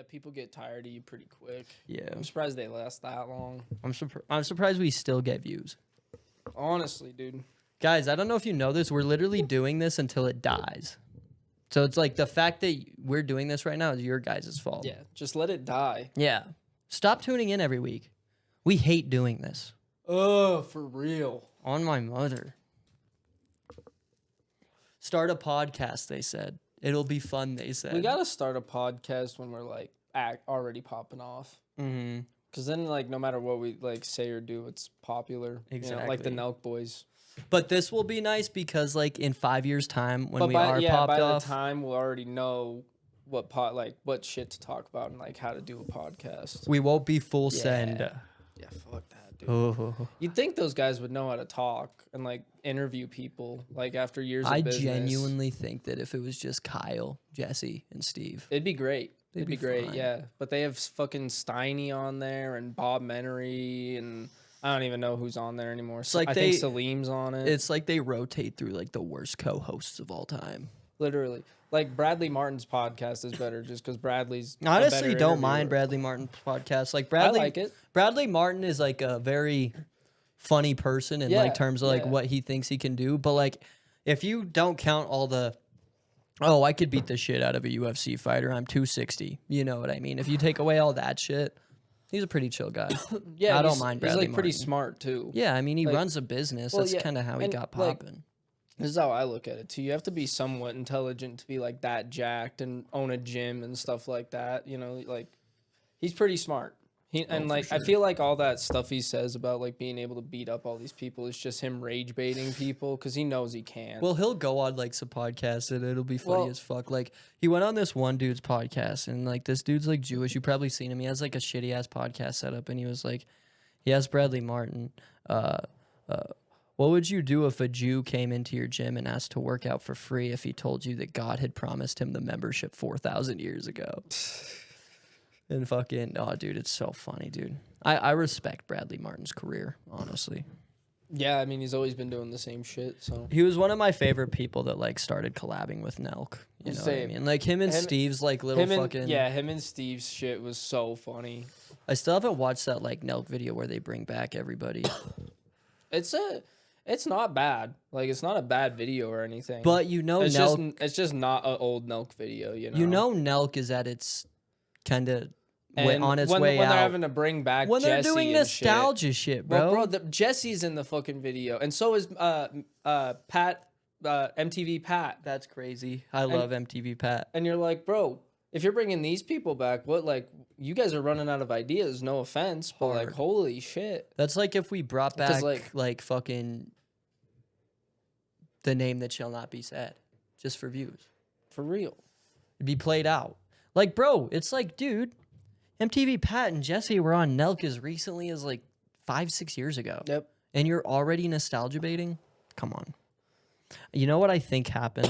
Yeah, people get tired of you pretty quick. Yeah. I'm surprised they last that long. I'm surprised we still get views. Honestly, dude. Guys, I don't know if you know this. We're literally doing this until it dies. So it's like the fact that we're doing this right now is your guys' fault. Yeah, just let it die. Yeah. Stop tuning in every week. We hate doing this. Oh, for real. On my mother. Start a podcast, they said. It'll be fun, they said. We gotta start a podcast when we're like already popping off. Mm-hmm. Cause then like no matter what we like say or do, it's popular. Exactly. You know, like the Nelk Boys. But this will be nice because like in 5 years' time when by popped off. the time we'll already know what shit to talk about and like how to do a podcast. We won't be full send. Yeah, fuck that, dude. Oh. You'd think those guys would know how to talk and like interview people like after years of business. I genuinely think that if it was just Kyle, Jesse, and Steve, it'd be great. It'd be be great, fine. yeah. But they have fucking Steiny on there and Bob Menery and I don't even know who's on there anymore. It's like I think Salim's on it. It's like they rotate through like the worst co-hosts of all time. Literally. Like Bradley Martin's podcast is better just because Bradley's honestly don't interviewer. mind Bradley Martin's podcast. Like Bradley, I like it. Bradley Martin is like a very funny person in like terms of like what he thinks he can do. But like if you don't count all the I could beat the shit out of a UFC fighter. I'm 260. You know what I mean? If you take away all that shit, he's a pretty chill guy. Yeah, I don't mind Bradley He's like pretty Martin. smart too. Yeah, I mean he Like, runs a business. That's kind of how he got popping. This is how I look at it too. You have to be somewhat intelligent to be like that jacked and own a gym and stuff like that. You know, like he's pretty smart. I feel like all that stuff he says about like being able to beat up all these people is just him rage baiting people because he knows he can. Well, he'll go on like some podcasts and it'll be funny as fuck. Like he went on this one dude's podcast and like this dude's like Jewish. You probably seen him. He has like a shitty ass podcast setup and he was like, he asked Bradley Martin, what would you do if a Jew came into your gym and asked to work out for free if he told you that God had promised him the membership 4,000 years ago? And fucking, oh, dude, it's so funny, dude. I respect Bradley Martin's career, honestly. Yeah, I mean, he's always been doing the same shit, so. He was one of my favorite people that, like, started collabing with Nelk. You know what I mean? Like, him and Steve's, like, little fucking... Yeah, him and Steve's shit was so funny. I still haven't watched that, like, Nelk video where they bring back everybody. It's not bad. Like, it's not a bad video or anything. But you know Nelk... It's just not an old Nelk video, you know? You know Nelk is at its kind of... on its way when out. they're having to bring back when Jesse they're doing nostalgia shit, bro. Well, bro, Jesse's in the fucking video, and so is Pat, MTV Pat. That's crazy. I love MTV Pat. And you're like, bro, if you're bringing these people back, what, like, you guys are running out of ideas. No offense, but like, holy shit. That's like if we brought back like fucking the name that shall not be said, just for views, for real. It'd be played out. Like, bro, it's like, dude. MTV Pat and Jesse were on Nelk as recently as like 5-6 years ago. Yep. And you're already nostalgia baiting? Come on. You know what I think happened?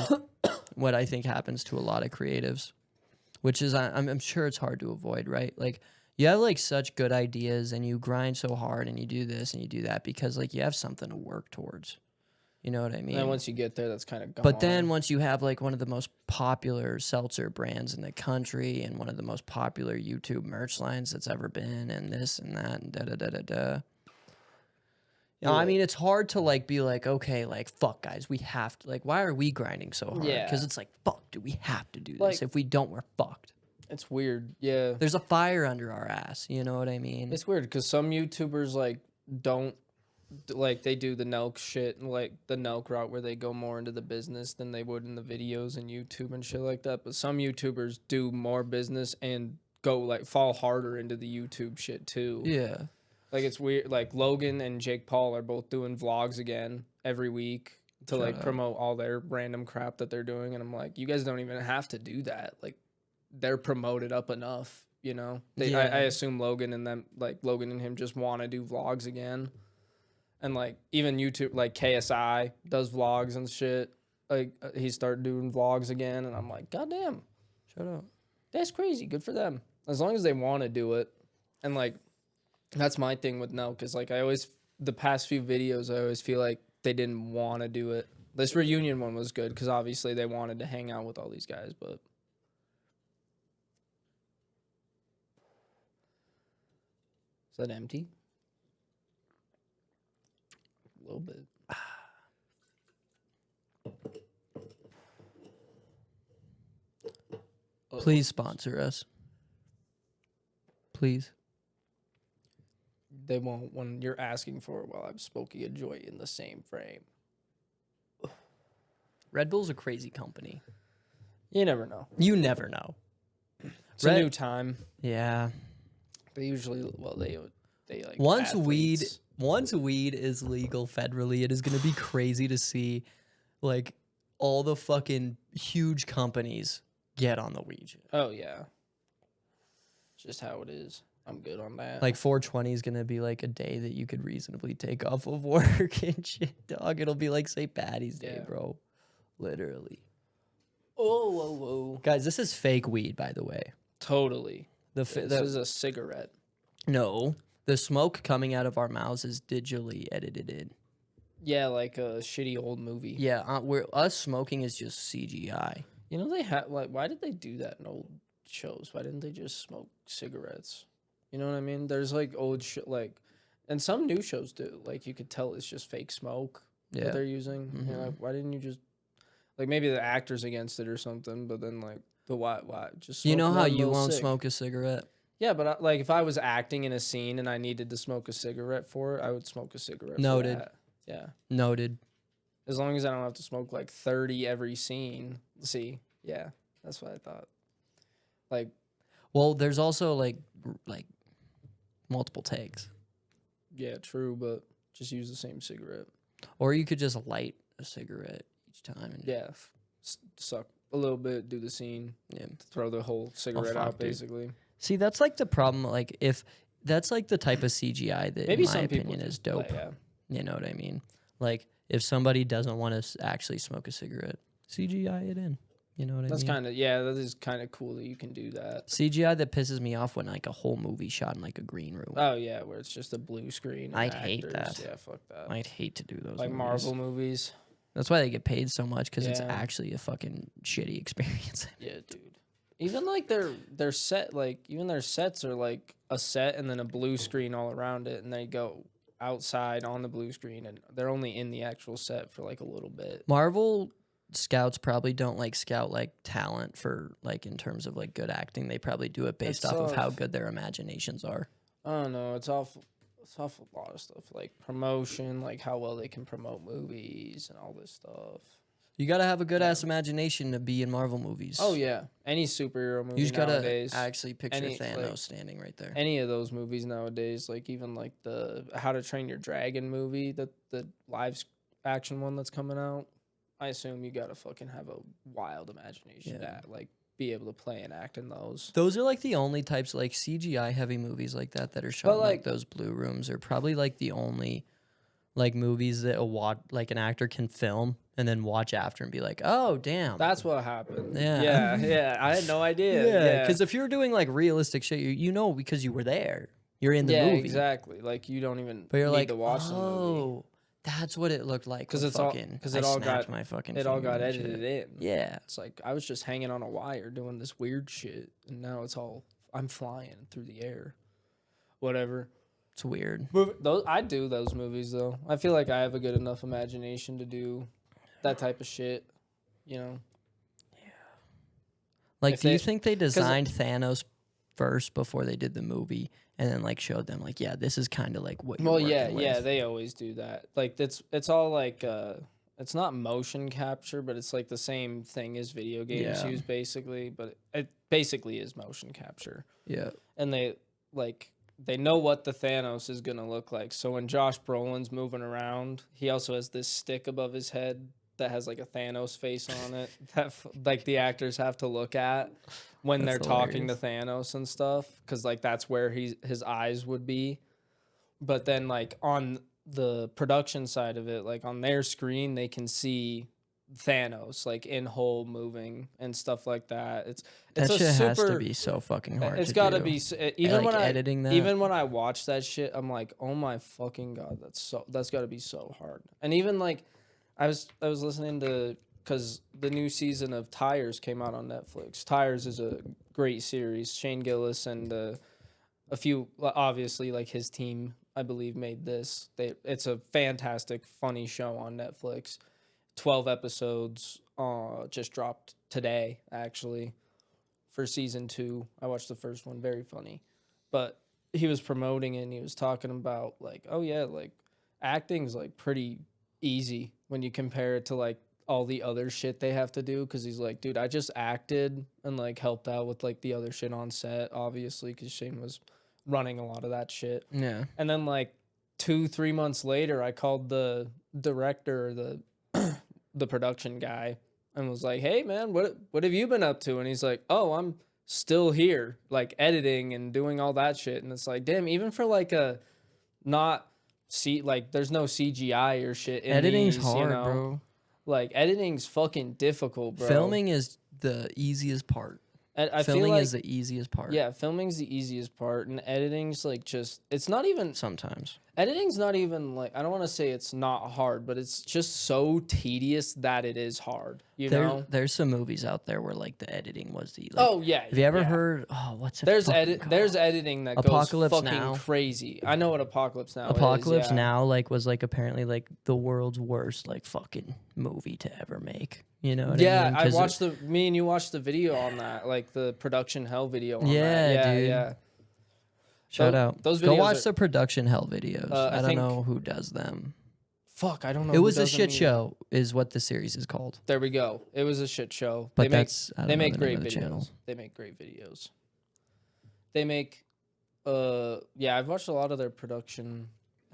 What I think happens to a lot of creatives, which is I'm sure it's hard to avoid, right? Like you have like such good ideas and you grind so hard and you do this and you do that because like you have something to work towards. You know what I mean? And once you get there, that's kind of gone. But then once you have like one of the most popular seltzer brands in the country and one of the most popular YouTube merch lines that's ever been and this and that and da-da-da-da-da. You know, I mean, it's hard to like be like, okay, like, fuck, guys, we have to, like, why are we grinding so hard? Yeah. Because it's like, fuck, do we have to do this? Like, if we don't, we're fucked. It's weird, yeah. There's a fire under our ass, you know what I mean? It's weird because some YouTubers, like, don't, like, they do the Nelk shit, like, the Nelk route where they go more into the business than they would in the videos and YouTube and shit like that. But some YouTubers do more business and go, like, fall harder into the YouTube shit, too. Yeah. Like, it's weird. Like, Logan and Jake Paul are both doing vlogs again every week to, like, promote all their random crap that they're doing. And I'm like, you guys don't even have to do that. Like, they're promoted up enough, you know? I assume Logan and them, like, Logan and him just want to do vlogs again. And, like, even YouTube, like, KSI does vlogs and shit. Like, he started doing vlogs again. And I'm like, goddamn. Shut up. That's crazy. Good for them. As long as they want to do it. And, like, that's my thing with Nelk. Because, like, the past few videos, I always feel like they didn't want to do it. This reunion one was good. Because, obviously, they wanted to hang out with all these guys. But Is that empty? A little bit. Please sponsor us. Please. They won't when you're asking for it while I'm smoking a joint in the same frame. Red Bull's a crazy company. You never know. You never know. It's a new time. Yeah. They usually, they like Once athletes. weed is legal federally, it is going to be crazy to see like all the fucking huge companies get on the weed shit. Oh yeah. It's just how it is. I'm good on that. Like 420 is going to be like a day that you could reasonably take off of work and shit, dog. It'll be like St. Patty's Day, bro. Literally. Oh, whoa, whoa. Guys, this is fake weed, by the way. Totally. This is a cigarette. No. The smoke coming out of our mouths is digitally edited in. Yeah, like a shitty old movie. Yeah, us smoking is just CGI. You know, they have, like, why did they do that in old shows? Why didn't they just smoke cigarettes? You know what I mean? There's like old shit, like, and some new shows do. Like, you could tell it's just fake smoke that they're using. Mm-hmm. You're like, why didn't you just, like, maybe the actor's against it or something, but then, like, why just smoke You know how one you little won't cig. smoke a cigarette? Yeah, but like, if I was acting in a scene and I needed to smoke a cigarette for it, I would smoke a cigarette Noted. for that. Yeah. Noted. As long as I don't have to smoke, like, 30 every scene. See? Yeah, that's what I thought. Like, Well, there's also like multiple takes. yeah, true, but just use the same cigarette. Or you could just light a cigarette each time. And Yeah, suck a little bit, do the scene, yeah. throw the whole cigarette fuck, out, dude. basically. See, that's like the problem. Like, if that's like the type of CGI that, Maybe in my some opinion, people is dope. But yeah. You know what I mean? Like, if somebody doesn't want to actually smoke a cigarette, CGI it in. You know what I That's mean? kind of, yeah, that is kind of cool that you can do that. CGI that pisses me off when like a whole movie shot in like a green room. Oh, yeah, where it's just a blue screen. And I'd hate that. Yeah, fuck that. I'd hate to do those. Like movies. Marvel movies. That's why they get paid so much, because it's Yeah. actually a fucking shitty experience. Yeah, dude. Even like their set, like even their sets are like a set and then a blue screen all around it, and they go outside on the blue screen, and they're only in the actual set for like a little bit. Marvel scouts probably don't like scout like talent for like in terms of like good acting. They probably do it based off of how good their imaginations are. I don't know. It's off a lot of stuff, like promotion, like how well they can promote movies and all this stuff. You gotta have a good ass imagination to be in Marvel movies. Oh yeah, any superhero movie You just nowadays. gotta actually picture Thanos like, standing right there. Any of those movies nowadays, like even like the How to Train Your Dragon movie, the live action one that's coming out. I assume you gotta fucking have a wild imagination to like be able to play and act in those. Those are like the only types of like CGI heavy movies like that are shot in like those blue rooms are probably like the only like movies that an actor can film and then watch after and be like, oh damn, That's what happened. Yeah. Yeah. I had no idea. yeah. Because if you're doing like realistic shit, you know because you were there, you're in the movie. Exactly. Like you don't even But you're need like, to watch the movie. oh, that's what it looked like. Because it all got my fucking. It all finger got and shit. edited in. Yeah. It's like I was just hanging on a wire doing this weird shit, and now I'm flying through the air. Whatever. It's weird. I do those movies though. I feel like I have a good enough imagination to do that type of shit. You know. Like, do you think they designed Thanos first before they did the movie, and then like showed them like, yeah, this is kind of like what? You're working with? They always do that. Like it's all like it's not motion capture, but it's like the same thing as video games use basically. But it basically is motion capture. Yeah. And they know what the Thanos is gonna look like. So when Josh Brolin's moving around, he also has this stick above his head that has like a Thanos face on it that like the actors have to look at when they're talking to Thanos and stuff, because like that's where his eyes would be. But then like on the production side of it, like on their screen, they can see Thanos like in whole moving and stuff like that. That shit has to be so fucking hard. It's got to be even like when editing that. Even when I watch that shit, I'm like, oh my fucking god, that's got to be so hard. And even like, I was listening to, because the new season of Tires came out on Netflix. Tires is a great series. Shane Gillis and a few, obviously, like his team, I believe, made this. It's a fantastic, funny show on Netflix. 12 episodes just dropped today, actually, for season 2. I watched the first one, very funny. But he was promoting it and he was talking about, like, oh yeah, like acting's like pretty easy when you compare it to like all the other shit they have to do. Cause he's like, dude, I just acted and like helped out with like the other shit on set, obviously, because Shane was running a lot of that shit. Yeah. And then like 2-3 months later, I called the director, the production guy, and was like, hey man, what have you been up to? And he's like, oh, I'm still here, like editing and doing all that shit. And it's like, damn, even for like a not like there's no CGI or shit in Editing's these, hard, you know? bro. Like editing's fucking difficult, bro. Filming is the easiest part. I Filming feel like, is the easiest part. yeah, filming's the easiest part, and editing's like just, it's not even, Sometimes. editing's not even like, I don't want to say it's not hard, but it's just so tedious that it is hard, you know? There's some movies out there where like the editing was the Oh yeah. Have you ever yeah. heard what's it There's fucking there's called? editing that Apocalypse goes fucking Now. crazy. I know what Apocalypse Now Apocalypse is. Yeah. Now like was like apparently like the world's worst like fucking movie to ever make. You know what I mean? I watched me and you watched the video on that, like the production hell video on that. Yeah, dude. Yeah. Shout out. Those Go videos watch are- the production hell videos. I I don't think- know who does them. Fuck, I don't know. It who was a does them shit either. show, is what the series is called. There we go. It was a shit show. But they make, I don't they know make the great name of the videos. channel. They make great videos. They make yeah, I've watched a lot of their production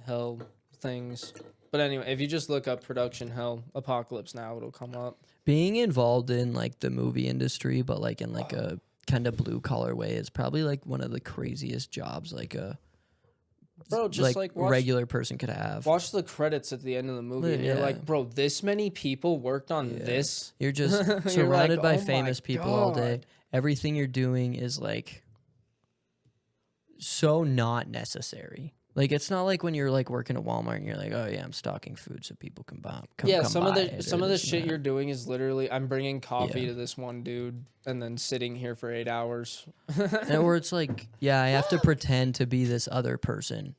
hell things. But anyway, if you just look up production hell Apocalypse Now, it'll come up. Being involved in like the movie industry, but like in like a kind of blue collar way, is probably like one of the craziest jobs like a Bro, just like watch, regular person could have. watch the credits at the end of the movie and you're Yeah. like, bro, this many people worked on this. You're just You're surrounded like, by "Oh my famous people all day. God." Everything you're doing is like so not necessary. Like it's not like when you're like working at Walmart and you're like, oh yeah, I'm stocking food so people can buy. Yeah, come some buy of the it," some or of the this and shit that. you're doing is literally I'm bringing coffee Yeah. to this one dude and then sitting here for 8 hours. And where it's like, yeah, I have to pretend to be this other person,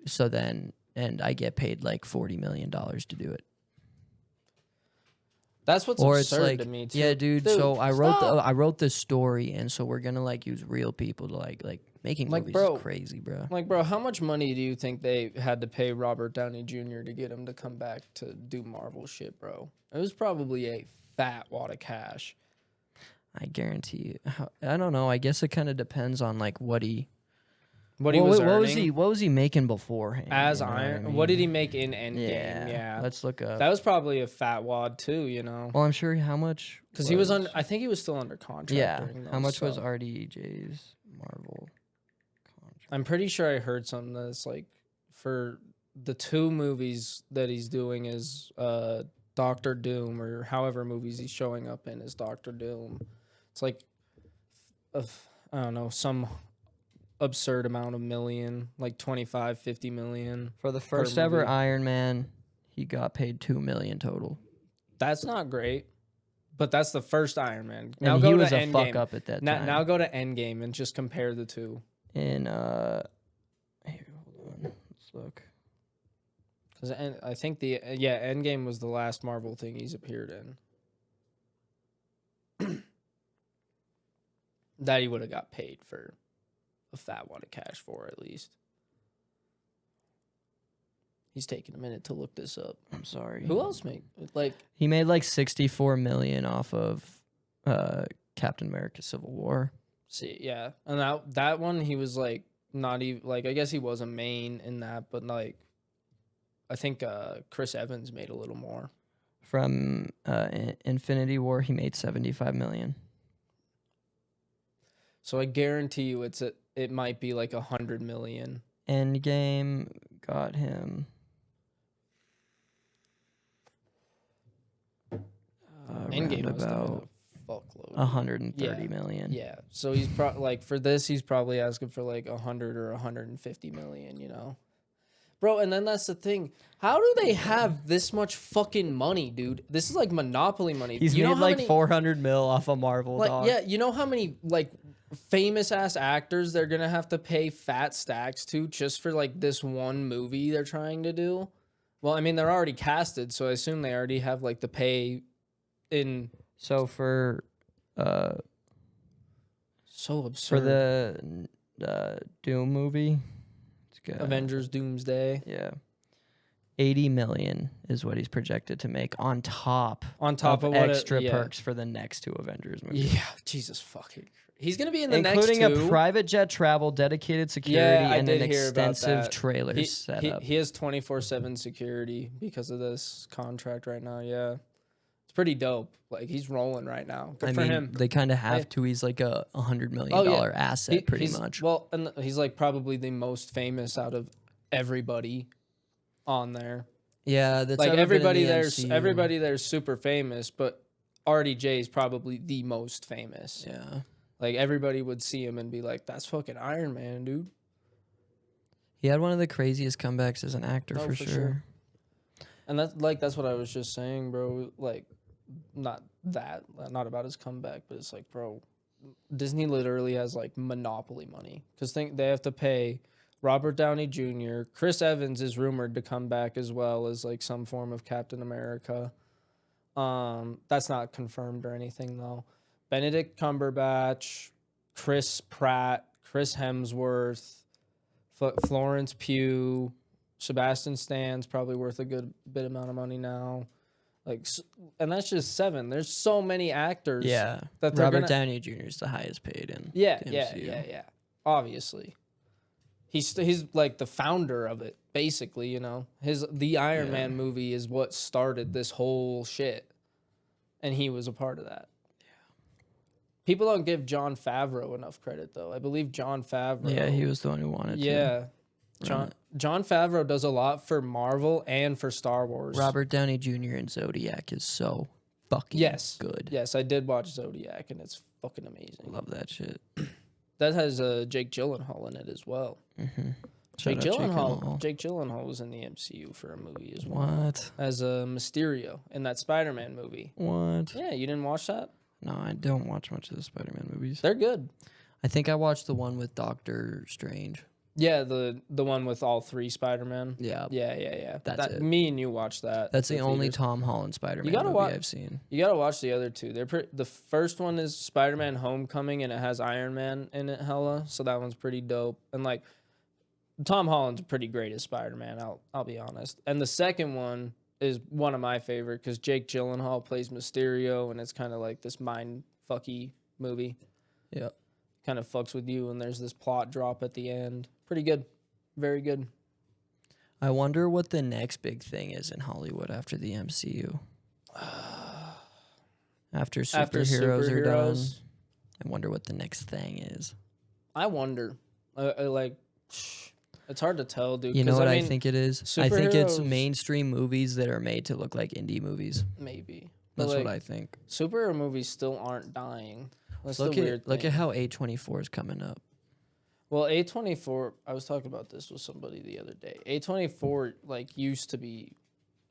so then and I get paid like $40 million to do it. That's what's Or it's absurd like, to me too. yeah, dude. So I wrote stop. I wrote this story, and so we're gonna like use real people to like making Like, movies bro, is crazy, bro. Like, bro, how much money do you think they had to pay Robert Downey Jr. to get him to come back to do Marvel shit, bro? It was probably a fat wad of cash. I guarantee you. I don't know. I guess it kind of depends on like what he What he was what earning was he making beforehand? as you know Iron. I mean? What did he make in Endgame? Yeah. Let's look up. That was probably a fat wad too, you know? Well, I'm sure how much Because he was on. I think he was still under contract. Yeah. during How those, much was so- RDJ's Marvel contract? I'm pretty sure I heard something that's like for the 2 movies that he's doing is Doctor Doom, or however movies he's showing up in is Doctor Doom. It's like I don't know, some absurd amount of million, like 25-50 million. For the first ever movie. Iron Man, he got paid $2 million total. That's not great, but that's the first Iron Man. And Now he go was to a Endgame. fuck up at that Now, time. now go to Endgame and just compare the 2. In here, hold on, let's look. Because I think Endgame was the last Marvel thing he's appeared in. That he would have got paid for a fat wad of cash for, at least. He's taking a minute to look this up. I'm sorry. Who else made like? He made like $64 million off of Captain America: Civil War. See, yeah, and that one he was like not even like, I guess he was a main in that, but like I think Chris Evans made a little more. From Infinity War, he made $75 million. So I guarantee you it might be like 100 million. Endgame got him. Endgame must have about been a fuckload. 130 million. Yeah. So he's like for this he's probably asking for like 100 or 150 million, you know. Bro, and then that's the thing. How do they have this much fucking money, dude? This is like monopoly money. He's you know made how like many, 400 mil off of Marvel, like dog. yeah, you know how many like famous ass actors they're gonna have to pay fat stacks to just for like this one movie they're trying to do. Well, I mean, they're already casted, so I assume they already have like the pay in. So for So absurd. for the Doom movie, it's got, Avengers Doomsday. yeah, 80 million is what he's projected to make on top of what extra perks for the next 2 Avengers movies. Yeah, Jesus fucking. He's gonna be in the including next 2. a private jet travel, dedicated security, I and did an hear about extensive that. trailer setup. He has 24/7 security because of this contract right now. Yeah, it's pretty dope. Like, he's rolling right now. Good for him. They kind of have to. He's like a $100 million asset, pretty much. Well, and he's like probably the most famous out of everybody on there. Yeah, that's like everybody there's MCU. everybody there's super famous, but RDJ is probably the most famous. Yeah. Like, everybody would see him and be like, "That's fucking Iron Man, dude." He had one of the craziest comebacks as an actor, for sure. And that's what I was just saying, bro. Like, not about his comeback, but it's like, bro, Disney literally has like monopoly money, because they have to pay Robert Downey Jr. Chris Evans is rumored to come back as well as like some form of Captain America. That's not confirmed or anything though. Benedict Cumberbatch, Chris Pratt, Chris Hemsworth, Florence Pugh, Sebastian Stan's probably worth a good bit amount of money now. Like, and that's just 7. There's so many actors. Yeah, that Robert Downey Jr. is the highest paid in. Yeah. Obviously, he's like the founder of it, basically. You know, the Iron Man movie is what started this whole shit, and he was a part of that. People don't give Jon Favreau enough credit, though. I believe Jon Favreau. Yeah, he was the one who wanted to. Yeah. Jon Favreau does a lot for Marvel and for Star Wars. Robert Downey Jr. in Zodiac is so fucking good. Yes, I did watch Zodiac, and it's fucking amazing. Love that shit. That has Jake Gyllenhaal in it as well. Mm-hmm. Jake Gyllenhaal was in the MCU for a movie as well. What? As a Mysterio in that Spider-Man movie. What? Yeah, you didn't watch that? No, I don't watch much of the Spider-Man movies. They're good. I think I watched the one with Doctor Strange. Yeah, the one with all 3 Spider-Man. Yeah. Yeah. That's it. Me and you watched that. That's the only Tom Holland Spider-Man movie I've seen. You gotta watch the other 2. The first one is Spider-Man Homecoming, and it has Iron Man in it hella, so that one's pretty dope. And like, Tom Holland's pretty great as Spider-Man, I'll be honest. And the second one is one of my favorite, because Jake Gyllenhaal plays Mysterio, and it's kind of like this mind-fucky movie. Yeah. Kind of fucks with you, and there's this plot drop at the end. Pretty good. Very good. I wonder what the next big thing is in Hollywood after the MCU. After superheroes are done. I wonder what the next thing is. I wonder. It's hard to tell, dude. You know what I think it is? I think it's mainstream movies that are made to look like indie movies. Maybe. That's what I think. Superhero movies still aren't dying. That's look the weird thing. Look at how A24 is coming up. Well, A24, I was talking about this with somebody the other day. A24 like used to be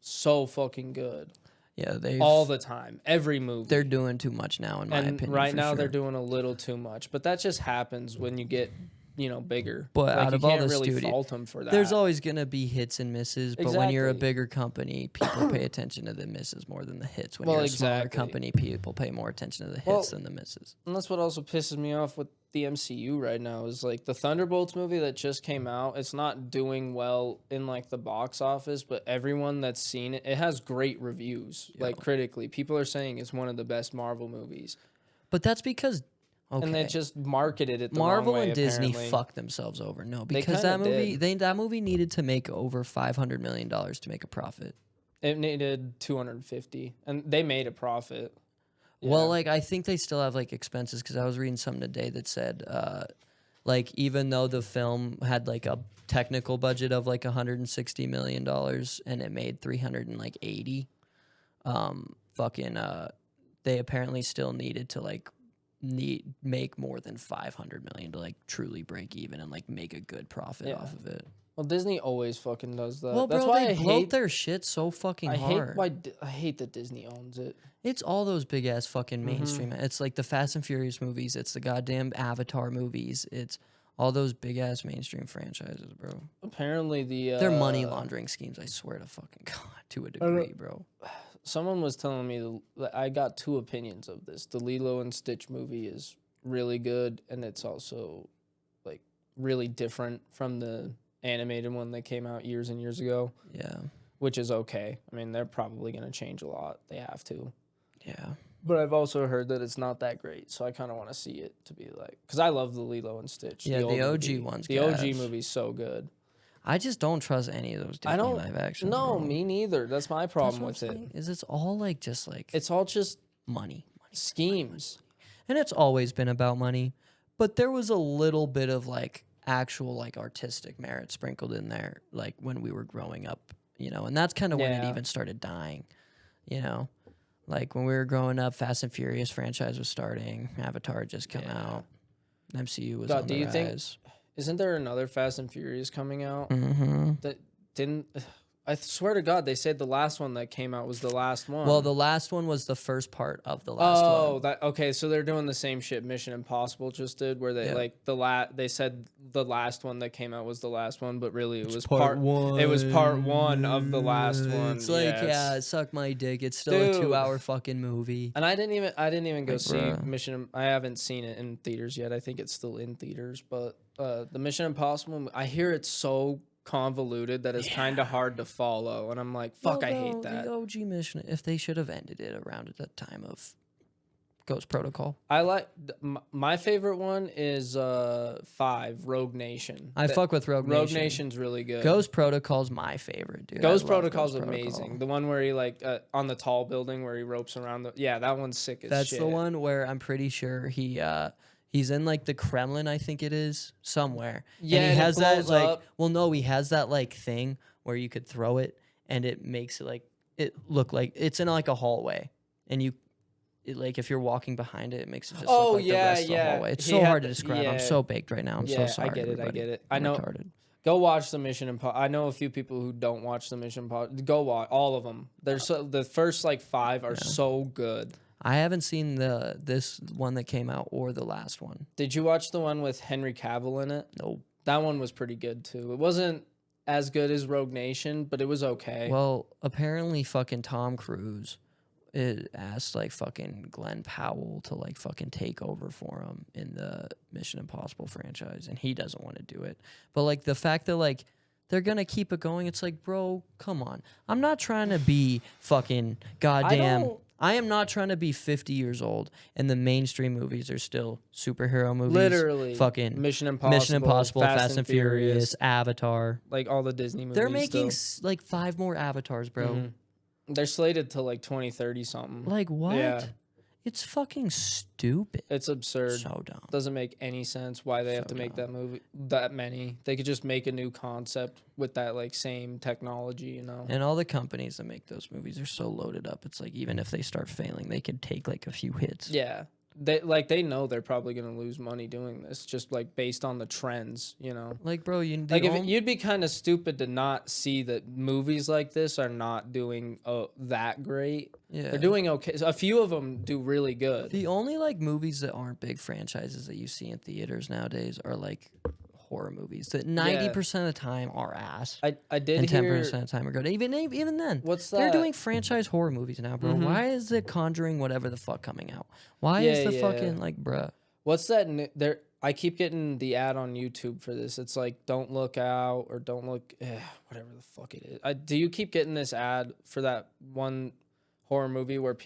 so fucking good. Yeah, all the time, every movie. They're doing too much now, in my opinion. Right now, they're doing a little too much, but that just happens when you get, bigger. But out of all the really studios, fault them for that. There's always gonna be hits and misses. But when you're a bigger company, people pay attention to the misses more than the hits. When you're a smaller company, people pay more attention to the hits than the misses. And that's what also pisses me off with the MCU right now, is like the Thunderbolts movie that just came out. It's not doing well in like the box office, but everyone that's seen it, it has great reviews. Like, critically, people are saying it's one of the best Marvel movies. But that's because and they just marketed it the Marvel wrong way, and Disney apparently. fucked themselves over. No, because that movie needed to make over $500 million to make a profit. It needed 250, and they made a profit. Yeah. Well, like, I think they still have like expenses, because I was reading something today that said, like, even though the film had like a technical budget of like $160 million and it made 380, they apparently still needed to like make more than 500 million to like truly break even and like make a good profit off of it. Well, Disney always fucking does that. Well, That's bro, why they I bloat hate. their shit so fucking hard. I hate that Disney owns it. It's all those big ass fucking Mm-hmm. mainstream. It's like the Fast and Furious movies. It's the goddamn Avatar movies. It's all those big ass mainstream franchises, bro. Apparently, They're money laundering schemes. I swear to fucking God, to a degree, bro. someone was telling me that I got two opinions of this. The Lilo and Stitch movie is really good, and it's also like really different from the animated one that came out years and years ago. Yeah. Which is okay. I mean, they're probably gonna change a lot. They have to. Yeah. But I've also heard that it's not that great, so I kind of want to see it to be like, because I love the Lilo and Stitch. Yeah, the old OG movie. one's The OG gas. movie's so good. I just don't trust any of those Disney I don't. live action. No, bro. me neither. That's my problem with it. Is it's all like just like It's all just money, schemes. and it's always been about money. But there was a little bit of like actual like artistic merit sprinkled in there, like when we were growing up, you know. And that's kind of when it Yeah. even started dying, you know. Like when we were growing up, Fast and Furious franchise was starting, Avatar had just come out, MCU was on Do the you think? rise. Isn't there another Fast and Furious coming out Mm-hmm. that didn't? I swear to God, they said the last one that came out was the last one. Well, the last one was the first part of the last one. Oh, that okay. So they're doing the same shit Mission Impossible just did, where they Yeah. like they said the last one that came out was the last one, but really it was part one. It was part one of the last one. It's like, yeah, suck my dick. It's still a Dude. 2-hour fucking movie. and I didn't even go Like, see bruh. Mission. I haven't seen it in theaters yet. I think it's still in theaters, but the Mission Impossible, I hear it's so convoluted that it's kind of hard to follow, and I'm like, fuck, I hate that. The OG mission, if they should have ended it around at the time of Ghost Protocol. I like my favorite one is 5 Rogue Nation. I fuck with Rogue Nation. Rogue Nation's really good. Ghost Protocol's my favorite, dude. Ghost I love Protocol's Ghost amazing. Protocol. The one where he like on the tall building where he ropes around the that one's sick as That's shit. the one where I'm pretty sure he's in like the Kremlin, I think it is, somewhere. Yeah, and he and it has that blows like up. well no, he has that like thing where you could throw it and it makes it like it look like it's in like a hallway. And like if you're walking behind it, it makes it just look like the rest of the hallway. It's so hard to describe. I'm so baked right now. I'm so sorry. I get it. everybody. I get it. I'm I know. retarded. Go watch the Mission Impossible. I know a few people who don't watch the Mission Impossible. Go watch all of them. There's the first like 5 are so good. I haven't seen this one that came out or the last one. Did you watch the one with Henry Cavill in it? Nope. That one was pretty good too. It wasn't as good as Rogue Nation, but it was okay. Well, apparently fucking Tom Cruise asked like fucking Glenn Powell to like fucking take over for him in the Mission Impossible franchise, and he doesn't want to do it. But like the fact that like they're gonna keep it going, it's like, bro, come on. I'm not trying to be fucking goddamn. I am not trying to be 50 years old and the mainstream movies are still superhero movies. Literally. Fucking Mission Impossible, Fast and Furious, Avatar. like all the Disney movies. They're making still. like 5 more Avatars, bro. Mhm. They're slated to like 2030 something. Like what? Yeah. It's fucking stupid. It's absurd. So dumb. Doesn't make any sense why they have to make that movie that many. They could just make a new concept with that like same technology, you know. And all the companies that make those movies are so loaded up. It's like even if they start failing, they could take like a few hits. Yeah. They know they're probably going to lose money doing this just like based on the trends, you know. Like bro, You'd be kind of stupid to not see that movies like this are not doing that great. Yeah. They're doing okay. A few of them do really good. The only like movies that aren't big franchises that you see in theaters nowadays are like horror movies that 90% of the time are ass. I did and hear 10% of the time are good. Even then, what's they're that? doing franchise horror movies now, bro. Why is the Conjuring whatever the fuck coming out? Why is the fucking like, bruh? What's that? There, I keep getting the ad on YouTube for this. It's like "Don't look out" or "Don't look," whatever the fuck it is. Do you keep getting this ad for that one horror movie where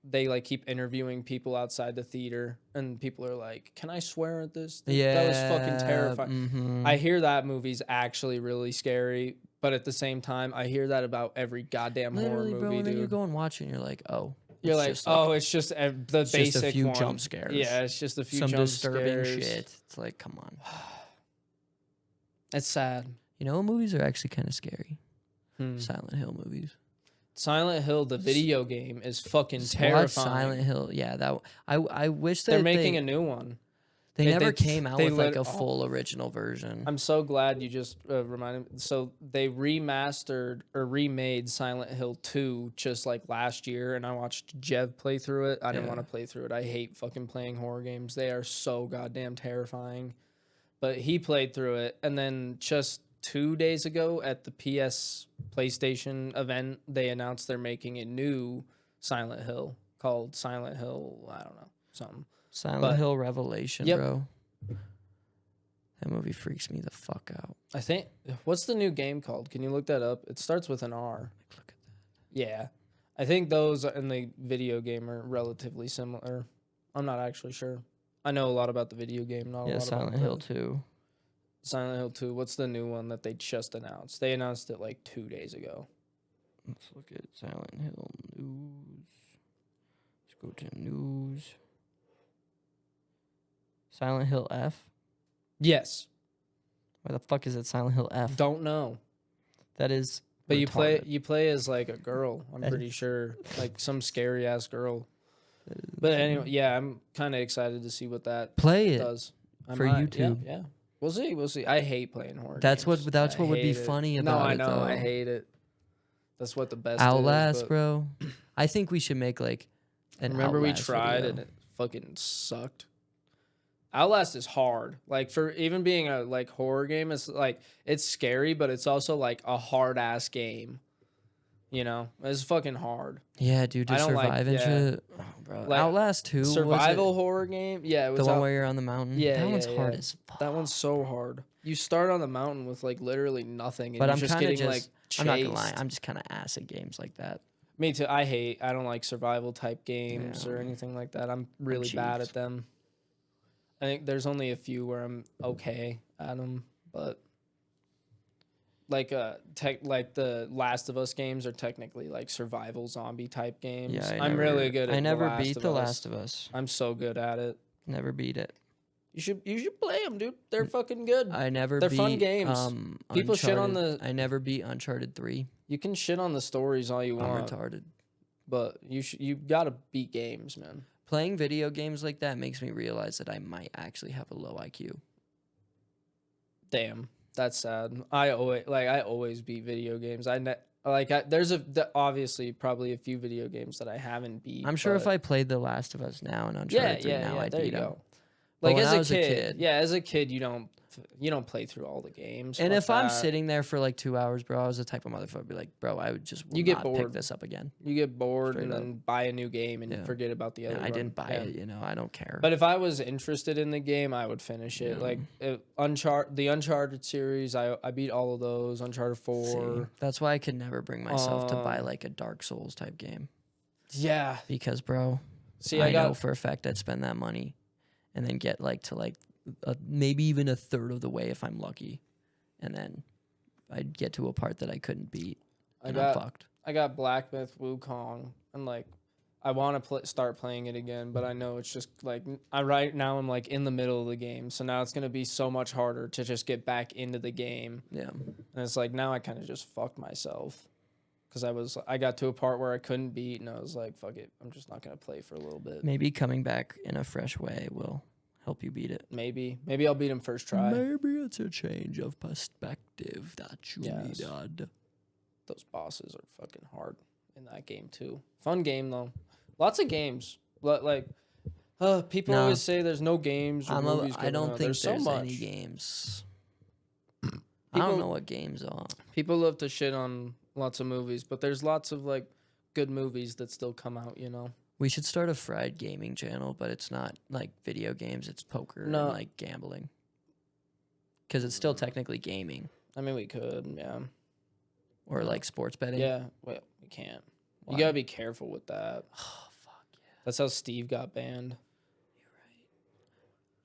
they like keep interviewing people outside the theater and people are like, "Can I swear at this? That was fucking terrifying." Mm-hmm. I hear that movie's actually really scary, but at the same time, I hear that about every goddamn Literally, horror bro, movie, and then you dude. go and watch it and you're like, oh. You're like, just oh, it's just the just basic a few one. jump scares. Yeah, it's just a few some jump disturbing scares. shit. It's like, come on. It's sad. You know, movies are actually kind of scary. Hmm. Silent Hill movies. Silent Hill, the video game, is fucking Watch terrifying. Silent Hill. Yeah, that I wish that They're making a new one. They never came out they with like lit- a full original version. I'm so glad you just reminded me. So they remastered or remade Silent Hill 2 just like last year, and I watched Jev play through it. I didn't want to play through it. I hate fucking playing horror games. They are so goddamn terrifying. But he played through it, and then just 2 days ago at the PlayStation event, they announced they're making a new Silent Hill called Silent Hill, I don't know, something. Silent Hill Revelation, Yep. bro. That movie freaks me the fuck out. I think, what's the new game called? Can you look that up? It starts with an R. Look at that. Yeah. I think those in the video game are relatively similar. I'm not actually sure. I know a lot about the video game, not a lot Silent about Hill 2. Silent Hill 2. What's the new one that they just announced? They announced it like 2 days ago. Let's look at Silent Hill news. Let's go to news. Silent Hill F? Yes. Why the fuck is it Silent Hill F? Don't know. That is But retarded. you play as like a girl, I'm pretty sure. Like some scary ass girl. But anyway, yeah, I'm kind of excited to see what that Play it does. for YouTube. Yeah. We'll see. I hate playing horror That's games. what would be hate it. funny No, about I it, know. I though. hate it. That's what the best Outlast, is, bro. I think we should make like an remember we Outlast tried video. and it fucking sucked. Outlast is hard. Like for even being a like horror game, it's like it's scary, but it's also like a hard ass game. You know, it's fucking hard. Yeah, dude, to I don't like- survive and yeah. shit. Oh, bro. Like, Outlast 2 Survival was horror game. Yeah, it it? was The one out- where you're on the mountain. Yeah, that yeah, one's hard yeah. as fuck. That one's so hard. You start on the mountain with like literally nothing, and But you're I'm just kind of getting just. like chased. I'm not gonna lie. I'm just kind of ass at games like that. Me too. I don't like survival type games or anything like that. I'm really bad cheeks. at them. I think there's only a few where I'm okay at them, but like like the Last of Us games are technically like survival zombie type games. Yeah, I'm really good at I never The Last beat of The Us. Last of Us. I'm so good at it. Never beat it. You should play them, dude. They're fucking good. I never. They're beat, fun games. People shit on Uncharted. the- I never beat Uncharted 3. You can shit on the stories all you I'm want, retarded. but you gotta beat games, man. Playing video games like that makes me realize that I might actually have a low IQ. Damn, that's sad. I always beat video games. There's obviously probably a few video games that I haven't beat. I'm sure if but- I played The Last of Us now and Uncharted 3 now, I'd there you beat 'em. go. But Like when as I a was a kid, kid- as a kid, you don't play through all the games. And Fuck if I'm that. sitting there for like 2 hours, bro, I was the type of motherfucker to be like, bro, I would just will You get not pick bored. this up again. You get bored Straight and up. then buy a new game and Yeah. forget about the other And one. I didn't buy Yeah. it, you know, I don't care. But if I was interested in the game, I would finish it. Yeah. Like the Uncharted series, I beat all of those. Uncharted 4. See, that's why I could never bring myself to buy Um, like a Dark Souls type game. Yeah. Because, bro, See, I know for a fact I'd spend that money and then get like to like maybe even a third of the way if I'm lucky. And then I'd get to a part that I couldn't beat. And I'm fucked. I got Black Myth Wukong, and like I want to start playing it again, but I know it's just like right now I'm like in the middle of the game, so now it's gonna be so much harder to just get back into the game. Yeah. And it's like now I kind of just fucked myself because I got to a part where I couldn't beat, and I was like, fuck it, I'm just not gonna play for a little bit. Maybe coming back in a fresh way will help you beat it. Maybe I'll beat him first try. Maybe it's a change of perspective that you Yes. needed. Those bosses are fucking hard in that game too. Fun game though. Lots of games. Like people No. always say there's no games or movies. I don't think there's so much. any games. I People- don't know what games are. People love to shit on lots of movies, but there's lots of like good movies that still come out, you know. We should start a FRiED gaming channel, but it's not like video games. It's poker No. and like gambling. Because it's still technically gaming I mean, we could, yeah. or like sports betting. Yeah, well, we can't. Why? You gotta be careful with that. Oh, fuck yeah. That's how Steve got banned.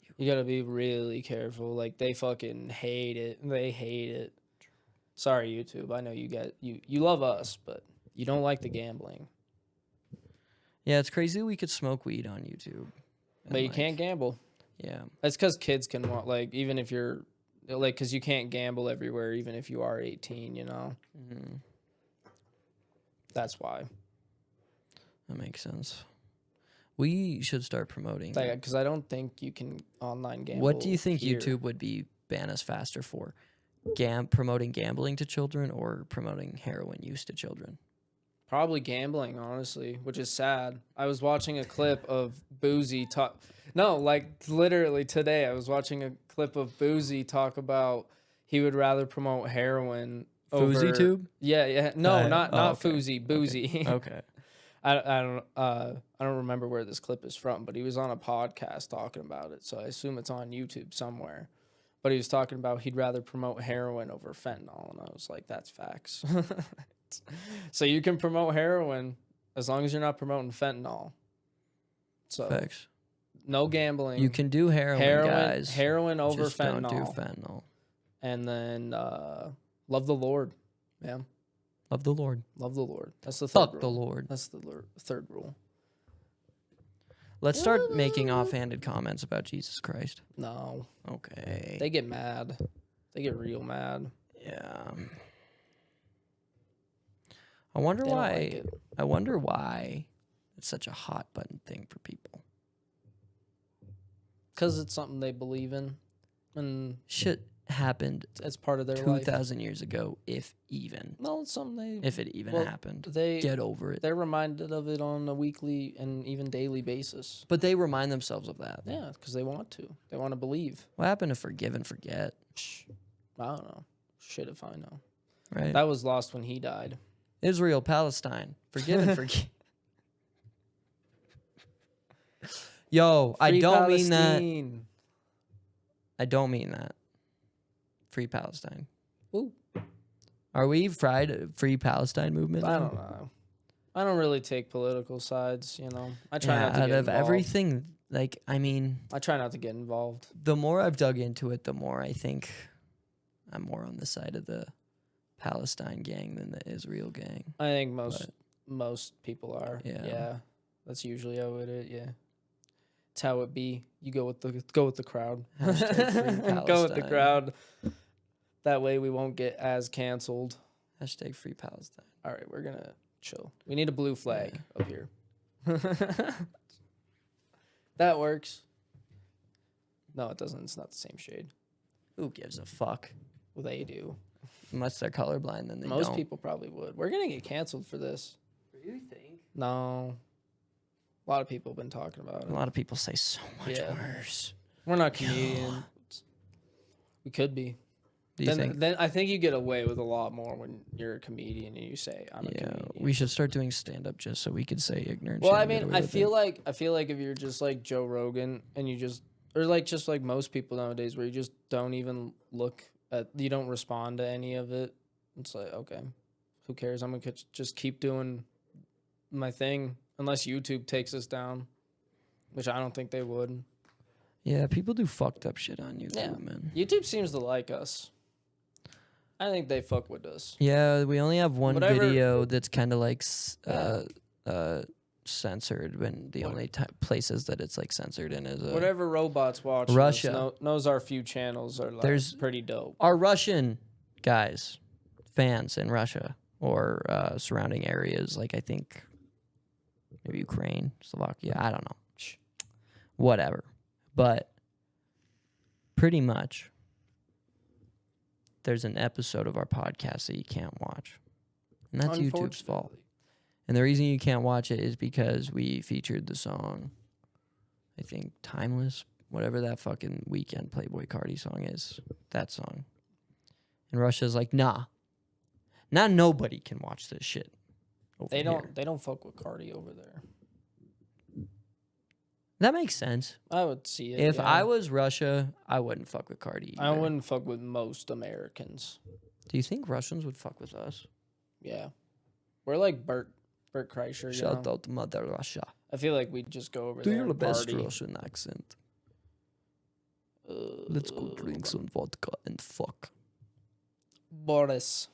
You're right. You gotta be really careful. Like they fucking hate it. They hate it. Sorry, YouTube. I know you love us, but you don't like the gambling. Yeah, it's crazy we could smoke weed on YouTube. But And, you like, can't gamble. Yeah. That's because kids can want even if you're like because you can't gamble everywhere, even if you are 18. You know. We should start promoting. Because I don't think you can online gamble. What do you think here. YouTube would be ban us faster for? Promoting gambling to children or promoting heroin use to children? Probably gambling, honestly, which is sad. I was watching a clip of Boozy talk. No, like literally today, I was watching a clip of Boozy talk about he would rather promote heroin over. Foozy tube? Yeah. No, not okay. Foozy, Boozy. Okay. I don't remember where this clip is from, but he was on a podcast talking about it, so I assume it's on YouTube somewhere. But he was talking about he'd rather promote heroin over fentanyl, and I was like, that's facts. So you can promote heroin as long as you're not promoting fentanyl. So Facts. no gambling. You can do heroin, guys. Heroin over just fentanyl. Don't do fentanyl. And then love the Lord. Yeah. Love the Lord. Love the Lord. That's the third rule. Fuck the Lord. That's the third rule. Let's start making offhanded comments about Jesus Christ. No. Okay. They get mad. They get real mad. Yeah. I wonder why. I wonder why it's such a hot button thing for people. Because it's something they believe in, and shit happened. It's part of their 2,000 years ago, if even. Well, it's something if it even happened. They get over it. They're reminded of it on a weekly and even daily basis. But they remind themselves of that. Yeah, because they want to. They want to believe. What happened to forgive and forget? I don't know. Shit if I know. Right. That was lost when he died. Israel, Palestine. Forgive and forget. Yo, I don't mean that. I don't mean that. Free Palestine. Ooh. Are we Free Palestine movement? I don't know. I don't really take political sides, you know. I try not to get involved. Everything, like, I mean... I try not to get involved. The more I've dug into it, the more I think I'm more on the side of the Palestine gang than the Israel gang. I think most people are. Yeah. That's usually how it is, yeah. It's how it be. You go with the crowd. Go with the crowd. That way we won't get as canceled. Hashtag Free Palestine. All right, we're gonna chill. We need a blue flag up here. That works. No, it doesn't. It's not the same shade. Who gives a fuck? Well, they do. Unless they're colorblind, then they don't. Most people probably would. We're gonna get canceled for this. You think? No. A lot of people have been talking about it. A lot of people say so much worse. We're not comedians. We could be. Do you think? Then I think you get away with a lot more when you're a comedian and you say I'm a comedian. We should start doing stand up just so we could say ignorant. Well, I mean, I feel like if you're just like Joe Rogan and you just like most people nowadays where you just don't even you don't respond to any of it. It's like, okay, who cares? I'm gonna just keep doing my thing unless YouTube takes us down, which I don't think they would. Yeah, people do fucked up shit on YouTube, man. YouTube seems to like us. I think they fuck with us. Yeah, we only have one video that's kind of like censored. When the only places that it's like censored in is whatever robots watch Russia knows our few channels are like pretty dope. Our Russian guys, fans in Russia or surrounding areas, like I think maybe Ukraine, Slovakia, I don't know, whatever, but pretty much. There's an episode of our podcast that you can't watch. And that's YouTube's fault. And the reason you can't watch it is because we featured the song, I think, Timeless, whatever that fucking Weekend Playboy Cardi song is. That song. And Russia's like, nah. Now nobody can watch this shit. They don't fuck with Cardi over there. That makes sense. I would see it. If I was Russia, I wouldn't fuck with Cardi either. I wouldn't fuck with most Americans. Do you think Russians would fuck with us? Yeah. We're like Bert Kreischer. Shout out to Mother Russia. I feel like we'd just go over there and best party. Russian accent. Let's go drink some vodka and fuck. Boris.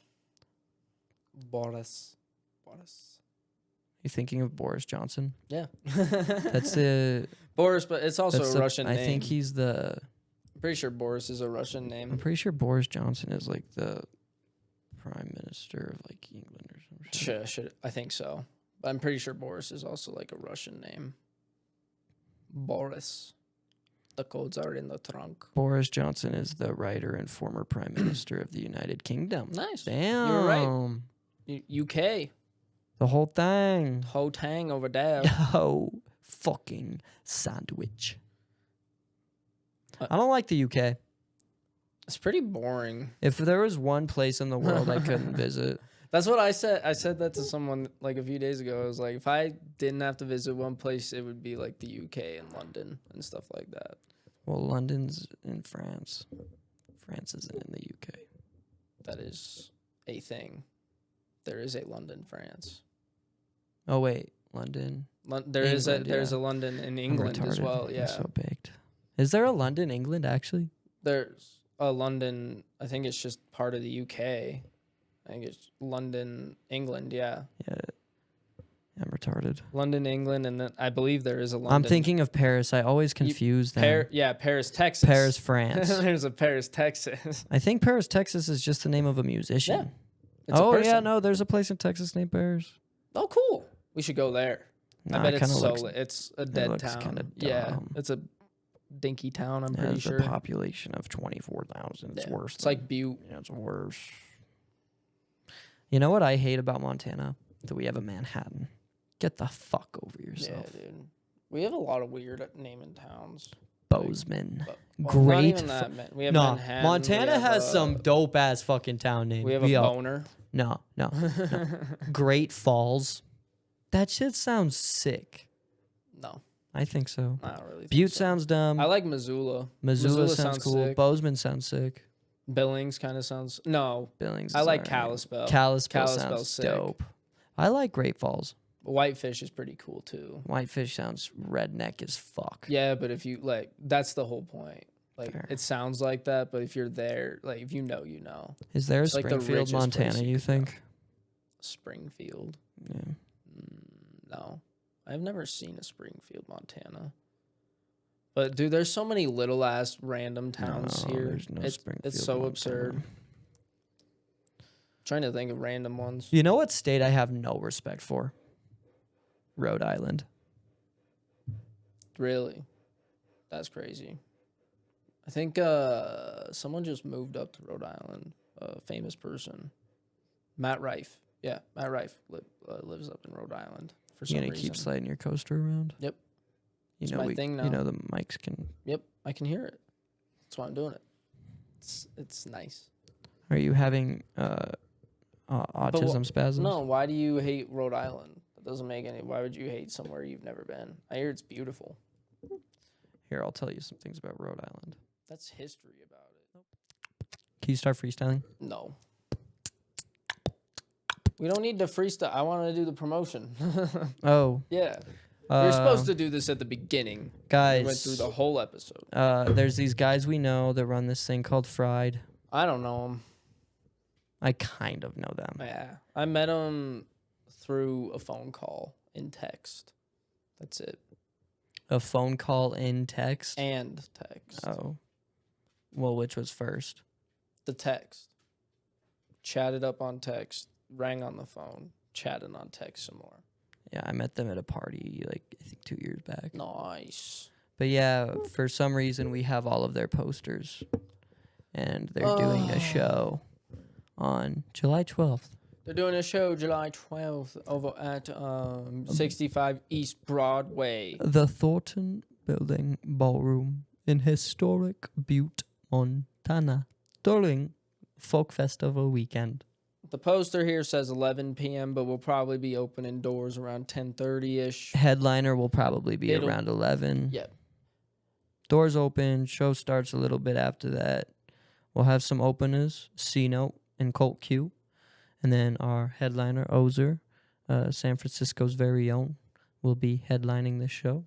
You thinking of Boris Johnson? Yeah. That's the... Boris, but it's also a Russian name. I think he's the... I'm pretty sure Boris is a Russian name. I'm pretty sure Boris Johnson is like the Prime Minister of like England or something. Should I think so. But I'm pretty sure Boris is also like a Russian name. Boris. The codes are in the trunk. Boris Johnson is the writer and former Prime Minister of the United Kingdom. Nice. Damn. You were right. UK. The whole thing. Whole tang over there. Yo, fucking sandwich. I don't like the UK. It's pretty boring. If there was one place in the world I couldn't visit. That's what I said. I said that to someone like a few days ago. I was like, if I didn't have to visit one place, it would be like the UK and London and stuff like that. Well, London's in France. France isn't in the UK. That is a thing. There is a London, France. Oh, wait. London. There's a London in England as well. Yeah. I'm so baked. Is there a London, England, actually? There's a London. I think it's just part of the UK. I think it's London, England. Yeah. Yeah. I'm retarded. London, England, and then I believe there is a London. I'm thinking of Paris. I always confuse them. Paris, Texas. Paris, France. There's a Paris, Texas. I think Paris, Texas is just the name of a musician. Yeah. Oh, yeah, no, there's a place in Texas named Paris. Oh, cool. We should go there. Nah, I bet it's a dead town. Kinda yeah, dumb. it's a dinky town, I'm It pretty has sure. a population of 24,000. It's worse. It's like Butte. Yeah, it's worse. You know what I hate about Montana? That we have a Manhattan. Get the fuck over yourself. Yeah, dude. We have a lot of weird naming towns. Bozeman. Not Great. even that, we have Manhattan. Montana has some dope ass fucking town names. We have a boner. No. Great Falls. That shit sounds sick. No. I think so. I don't really think Butte so. sounds dumb. I like Missoula. Missoula sounds cool. Sick. Bozeman sounds sick. Billings kind of sounds... No. Billings I is like alright. Kalispell. Kalispell sounds Kalispell's sick. dope. I like Great Falls. Whitefish is pretty cool, too. Whitefish sounds redneck as fuck. Yeah, but if you... Like, that's the whole point. Like, Fair. it sounds like that, but if you're there... Like, if you know, you know. Is there a It's like the Springfield, richest Montana, place you you could think? Springfield? Yeah. No. I've never seen a Springfield, Montana. But, dude, there's so many little-ass random towns No, here. there's no Springfield, It's so Montana. absurd. Trying to think of random ones. You know what state I have no respect for? Rhode Island. Really? That's crazy. I think someone just moved up to Rhode Island. A famous person. Matt Rife. Yeah, Matt Rife lives up in Rhode Island for some You gonna reason. keep sliding your coaster around? Yep. You It's know my thing now. You know the mics can. Yep, I can hear it. That's why I'm doing it. It's nice. Are you having autism spasms? No, why do you hate Rhode Island? That doesn't make any... Why would you hate somewhere you've never been? I hear it's beautiful. Here, I'll tell you some things about Rhode Island. That's history about it. Can you start freestyling? No. We don't need to freestyle. I want to do the promotion. Oh. Yeah. You're supposed to do this at the beginning. Guys. We went through the whole episode. There's these guys we know that run this thing called FRiED. I don't know them. I kind of know them. Yeah. I met them through a phone call in text. That's it. A phone call in text? And text. Oh. Well, which was first? The text. Chatted up on text. Rang on the phone. Chatted on text some more. Yeah, I met them at a party, like, I think 2 years back. Nice. But yeah, for some reason, we have all of their posters. And they're doing a show on July 12th. They're doing a show July 12th over at 65 East Broadway. The Thornton Building Ballroom in historic Butte, Montana, during Folk Festival weekend. The poster here says 11 p.m., but we'll probably be opening doors around 10:30-ish. Headliner will probably be around 11. Yep. Doors open. Show starts a little bit after that. We'll have some openers, C-Note and Colt Q. And then our headliner, Ozer, San Francisco's very own, will be headlining this show.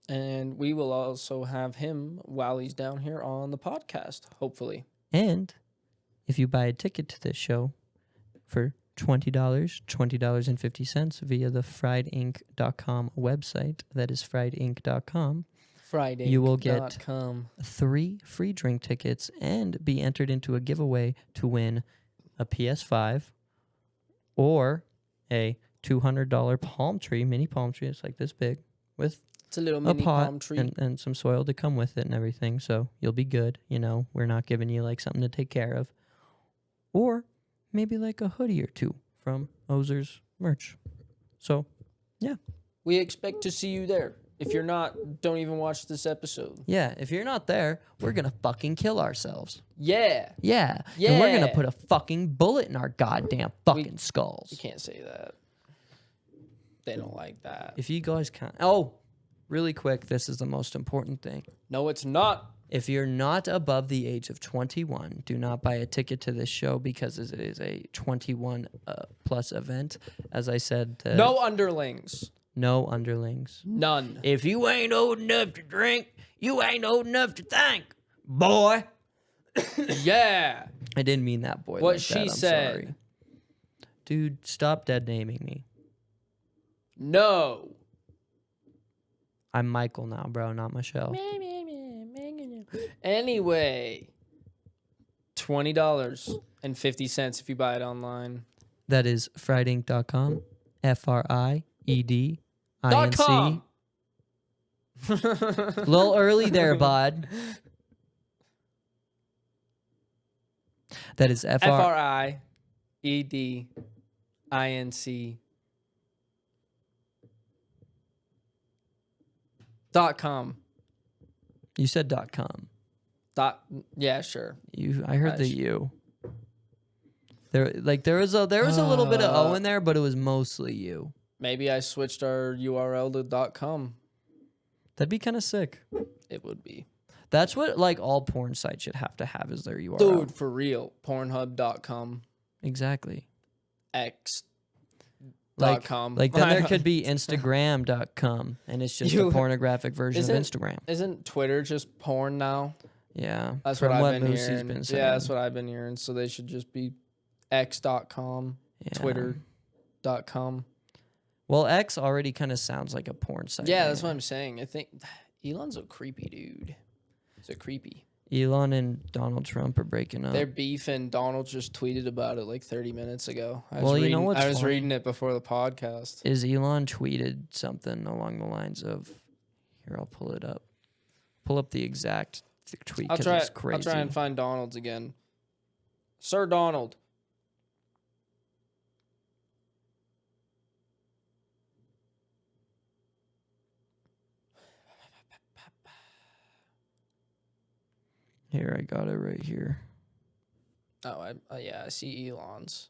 And we will also have him while he's down here on the podcast, hopefully. And if you buy a ticket to this show for $20, $20.50 via the FriedInc.com website, that is FriedInc.com, Friday. you will get 3 free drink tickets and be entered into a giveaway to win a PS5 or a $200 palm tree, mini palm tree, it's like this big, with It's a little a mini pot palm tree. and some soil to come with it and everything, so you'll be good. You know, we're not giving you like something to take care of. Or maybe like a hoodie or two from Ozer's merch. So, yeah. We expect to see you there. If you're not, don't even watch this episode. Yeah, if you're not there, we're going to fucking kill ourselves. Yeah. Yeah. Yeah. And we're going to put a fucking bullet in our goddamn fucking skulls. You can't say that. They don't like that. If you guys can't. Oh, really quick, this is the most important thing. No, it's not. If you're not above the age of 21, do not buy a ticket to this show because it is a 21 plus event. As I said, No underlings. no underlings. None. If you ain't old enough to drink, you ain't old enough to think, boy. Yeah. I didn't mean that, boy. What like she that. I'm said. sorry. Dude, stop dead naming me. No. I'm Michael now, bro, not Michelle. Anyway, $20.50 if you buy it online. That is FRiED.com. FRiED. .com. A little early there, bud. That is FRiEDinc.com. You said .com. Yeah, sure. I heard the U. There was a little bit of O in there, but it was mostly U. Maybe I switched our URL to .com. That'd be kind of sick. It would be. That's what like all porn sites should have to have as their URL. Dude, for real. Pornhub.com. Exactly. X.com. Like then there could be Instagram.com, and it's just a pornographic version of Instagram. Isn't Twitter just porn now? Yeah. That's from what I've been Moosey's hearing. been saying. Yeah, that's what I've been hearing. So they should just be X.com, Yeah. Twitter.com. Well, X already kind of sounds like a porn site. Yeah, that's what I'm saying. I think Elon's a creepy dude. He's a creepy. Elon and Donald Trump are breaking up. They're beefing. Donald just tweeted about it like 30 minutes ago. I Well, was you know what's I was funny? reading it before the podcast. Is Elon tweeted something along the lines of, here, I'll pull it up. Pull up the exact tweet because it's crazy. I'll try and find Donald's again. Sir Donald. Here, I got it right here. Oh, yeah, I see Elon's.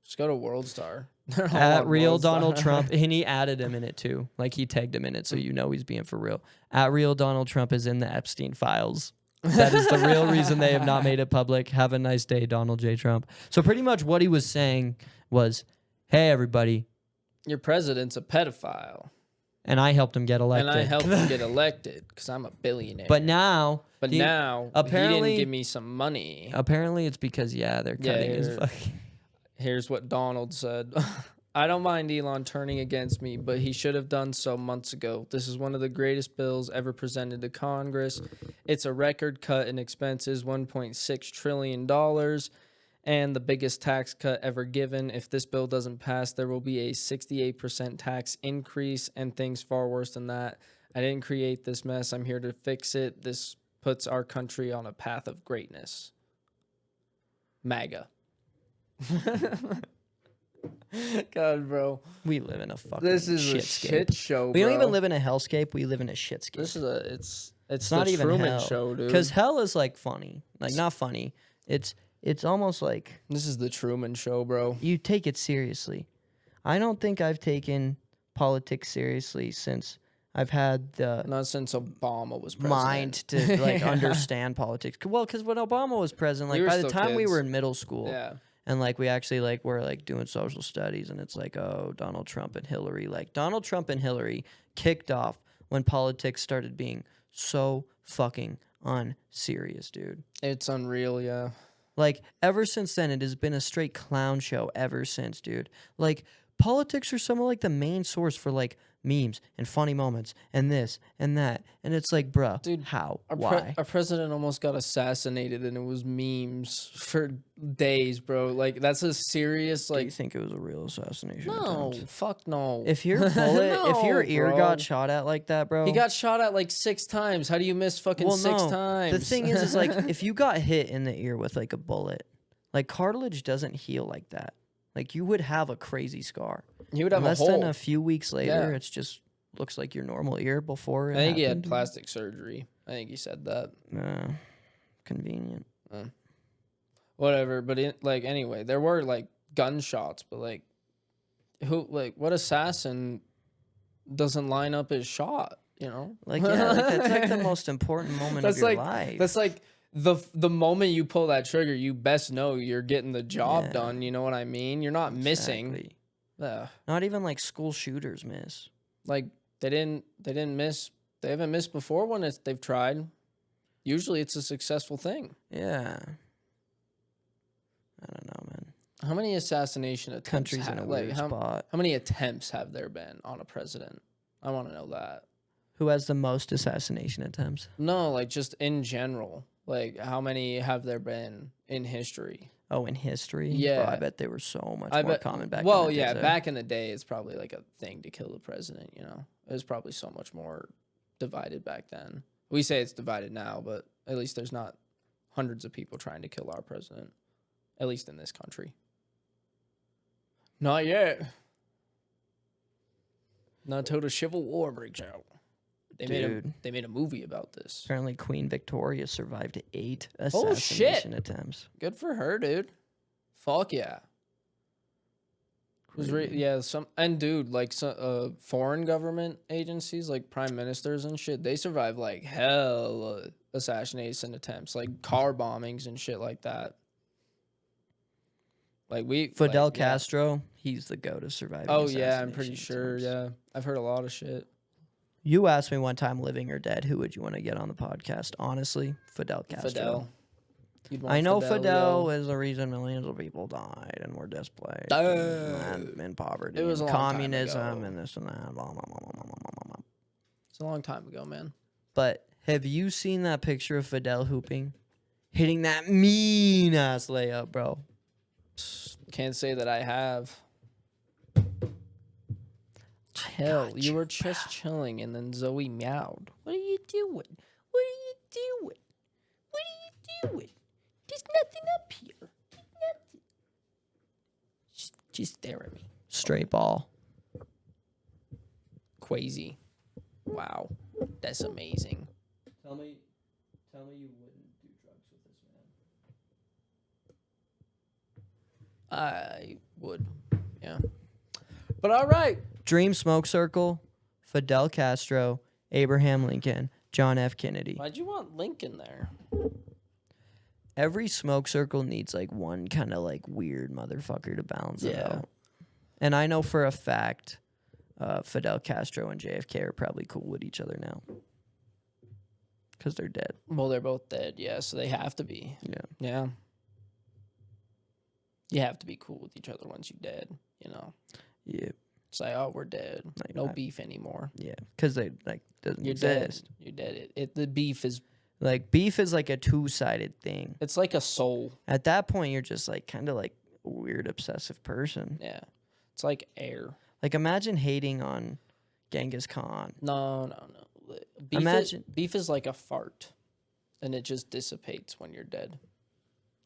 Just go to WorldStar. At real Donald Trump, and he added him in it too. Like he tagged him in it, so you know he's being for real. At real Donald Trump is in the Epstein files. That is the real reason they have not made it public. Have a nice day, Donald J. Trump. So pretty much what he was saying was, hey, everybody. Your president's a pedophile. And I helped him get elected. And I helped him get elected because I'm a billionaire. But now... apparently, he didn't give me some money. Apparently it's because, they're cutting his fucking... Here's what Donald said. I don't mind Elon turning against me, but he should have done so months ago. This is one of the greatest bills ever presented to Congress. It's a record cut in expenses, $1.6 trillion, and the biggest tax cut ever given. If this bill doesn't pass, there will be a 68% tax increase and things far worse than that. I didn't create this mess. I'm here to fix it. This puts our country on a path of greatness. MAGA. God, bro. We live in a fucking This is a shitscape. shit show, bro. We don't even live in a hellscape. We live in a shitscape. This is it's not the even Truman hell. Show, dude. Because hell is like funny. Like not funny. It's almost like This is the Truman Show, bro. you take it seriously. I don't think I've taken politics seriously since I've had the Not since Obama was president. mind to like understand politics. Well, because when Obama was president, like We were by the still time we kids. were in middle school, Yeah. and like we actually like were like doing social studies, and it's like, oh, Donald Trump and Hillary. Like Donald Trump and Hillary kicked off when politics started being so fucking unserious, dude. It's unreal, yeah. Like ever since then, it has been a straight clown show ever since, dude. Like politics are some of like the main source for like memes and funny moments and this and that. And it's like, bro, dude, how? Why? Our president almost got assassinated, and it was memes for days, bro. Like, that's a serious, Do you like... think it was a real assassination No, attempt? fuck no. If your bullet, if your No, ear bro. got shot at like that, bro. He got shot at like 6 times. How do you miss fucking well, 6 no. times? The thing is like, if you got hit in the ear with like a bullet, like cartilage doesn't heal like that. Like you would have a crazy scar. You would have Less a hole. than a few weeks later, Yeah. it's just looks like your normal ear before it I think he had happened. plastic surgery. I think he said that. Convenient. Whatever, but like anyway, there were like gunshots, but like what assassin doesn't line up his shot, you know? Like yeah, like that's like the most important moment of your life. That's like the moment you pull that trigger, you best know you're getting the job done, you know what I mean? You're not missing. Not even like school shooters miss. Like they didn't miss. They haven't missed before when they've tried. Usually it's a successful thing. Yeah. I don't know, man. How many assassination attempts Countries in a weird spot. How many attempts have there been on a president? I want to know that. Who has the most assassination attempts? No, like just in general. Like how many have there been in history? Oh, in history? Yeah. Bro, I bet they were so much more common back in the day. Well, yeah, back in the day, it's probably like a thing to kill the president, you know? It was probably so much more divided back then. We say it's divided now, but at least there's not hundreds of people trying to kill our president, at least in this country. Not yet. Not until the Civil War breaks out. They made a movie about this. Apparently, Queen Victoria survived 8 assassination attempts. Good for her, dude. Fuck yeah. Dude, like some foreign government agencies, like prime ministers and shit, they survive like hell assassination attempts, like car bombings and shit like that. Like Fidel Castro, he's the go to surviving. Oh yeah, I'm pretty sure. Yeah, I've heard a lot of shit. You asked me one time, living or dead, who would you want to get on the podcast? Honestly, Fidel Castro. I know Fidel is the reason millions of people died and were displaced and in poverty. It was and a long communism time ago. and this and that. Blah, blah, blah, blah, blah, blah, blah. It's a long time ago, man. But have you seen that picture of Fidel hooping? Hitting that mean ass layup, bro. Can't say that I have. Hell, you were just chilling and then Zoe meowed. What are you doing? What are you doing? What are you doing? There's nothing up here. Nothing. Just stare at me. Straight ball. Crazy. Wow. That's amazing. Tell me you wouldn't do drugs with this man. I would. Yeah. But all right. Dream Smoke Circle, Fidel Castro, Abraham Lincoln, John F. Kennedy. Why'd you want Lincoln there? Every smoke circle needs like one kind of like weird motherfucker to balance it out. And I know for a fact Fidel Castro and JFK are probably cool with each other now. Because they're dead. Well, they're both dead, yeah, so they have to be. Yeah. Yeah. You have to be cool with each other once you're dead, you know? Yeah. It's like, oh, we're dead. Like, no beef anymore. Yeah. Because they like doesn't You're exist. dead. You're dead. The beef is... Like, beef is like a two-sided thing. It's like a soul. At that point, you're just like kind of like a weird obsessive person. Yeah. It's like air. Like, imagine hating on Genghis Khan. No. Beef is like a fart. And it just dissipates when you're dead.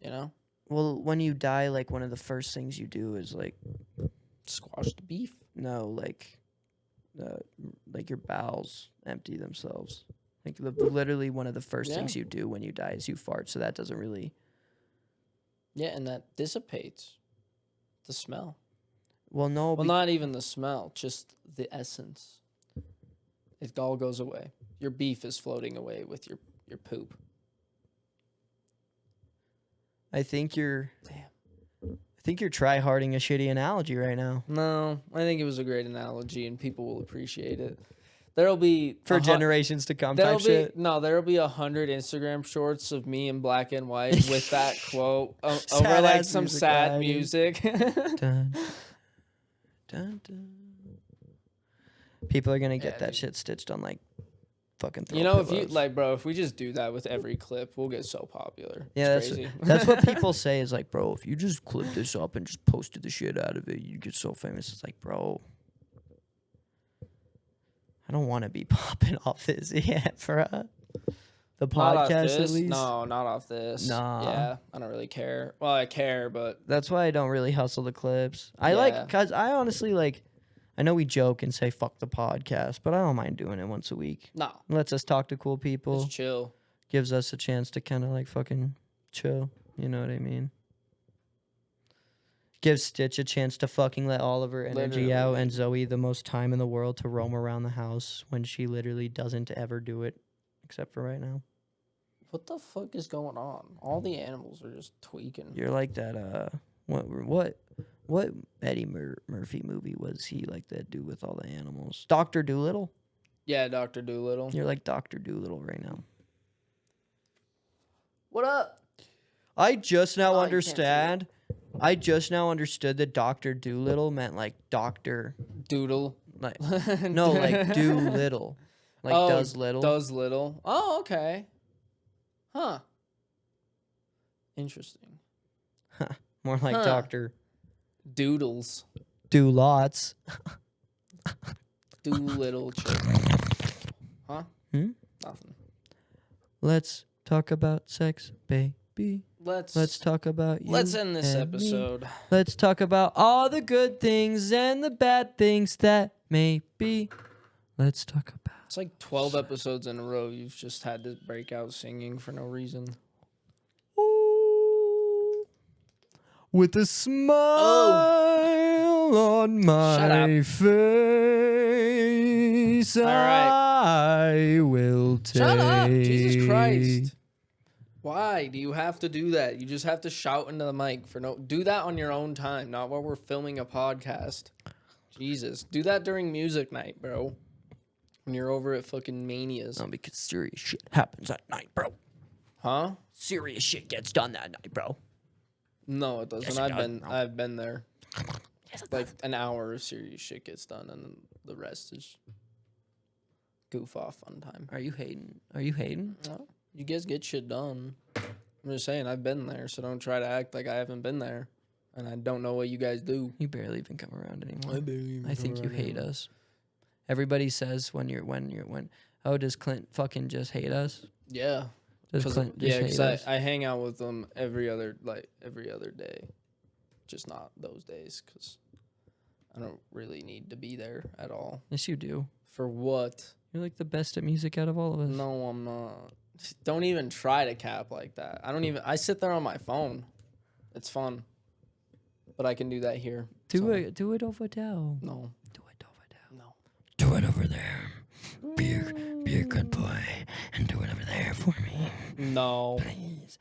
You know? Well, when you die, like, one of the first things you do is, like... Squash the beef? No, like your bowels empty themselves. Like, literally one of the first things you do when you die is you fart, so that doesn't really... Yeah, and that dissipates the smell. Well, no... Well, not even the smell, just the essence. It all goes away. Your beef is floating away with your poop. I think you're try-harding a shitty analogy right now. No, I think it was a great analogy, and people will appreciate it. There'll be... For generations to come type shit? No, there'll be 100 Instagram shorts of me in black and white with that quote over, like, some sad music. Dun, dun, dun. People are gonna get Yeah, that dude. shit stitched on like fucking. You know, if pillows. you like, bro, if we just do that with every clip, we'll get so popular. Yeah, It's crazy. that's what people say is like, bro, if you just clip this up and just posted the shit out of it, you get so famous. It's like, bro, I don't want to be popping off this yet for the Not off podcast this. at least. No, not off this. Nah. Yeah, I don't really care. Well, I care, but That's why I don't really hustle the clips. I Yeah. cause I honestly like. I know we joke and say fuck the podcast, but I don't mind doing it once a week. no, Lets us talk to cool people. it's chill. Gives us a chance to kind of like fucking chill. You know what I mean? Gives Stitch a chance to fucking let all of her energy out, Literally. and Zoe the most time in the world to roam around the house when she literally doesn't ever do it, except for right now. What the fuck is going on? All the animals are just tweaking. You're like that. What Eddie Murphy movie was he like that dude with all the animals? Dr. Doolittle. Yeah, Dr. Doolittle. You're like Dr. Doolittle right now. What up? I just now Oh, you can't see understand. I just now understood that Dr. Doolittle meant like doctor, Doodle. like no, like do little, like Oh, does little. Does little. Oh, okay. Huh. Interesting. More like Huh. Doctor Doodles. do lots. Doolittle chick. Huh? Hmm? Nothing. Let's talk about sex, baby. Let's talk about you. Let's end this and me. episode. Let's talk about all the good things and the bad things that may be. Let's talk about. It's like 12 episodes in a row. You've just had to break out singing for no reason. Ooh, with a smile on Shut my up. face, right. I will take. Shut up! Jesus Christ. Why do you have to do that? You just have to shout into the mic for no. Do that on your own time, not while we're filming a podcast. Jesus. Do that during music night, bro. When you're over at fucking Mania's. No, because serious shit happens at night, bro. Huh? Serious shit gets done that night, bro. No, it doesn't. Yes, it does, bro. I've been there. Yes, it Like an hour of serious shit gets done, and then the rest is goof off fun time. Are you hating? Are you hating? No, you guys get shit done. I'm just saying, I've been there, so don't try to act like I haven't been there, and I don't know what you guys do. You barely even come around anymore. barely. I think you hate us. Everybody says when oh, does Clint fucking just hate us? Yeah. Does Clint just hate because us? I hang out with them every other day, just not those days, because I don't really need to be there at all. Yes, you do. For what? You're like the best at music out of all of us. No, I'm not. Don't even try to cap like that. I sit there on my phone. It's fun. But I can do that here. Do it over there. No. Do it over there. No. Do it over there. Be a good boy and do it over there for me. No. Please.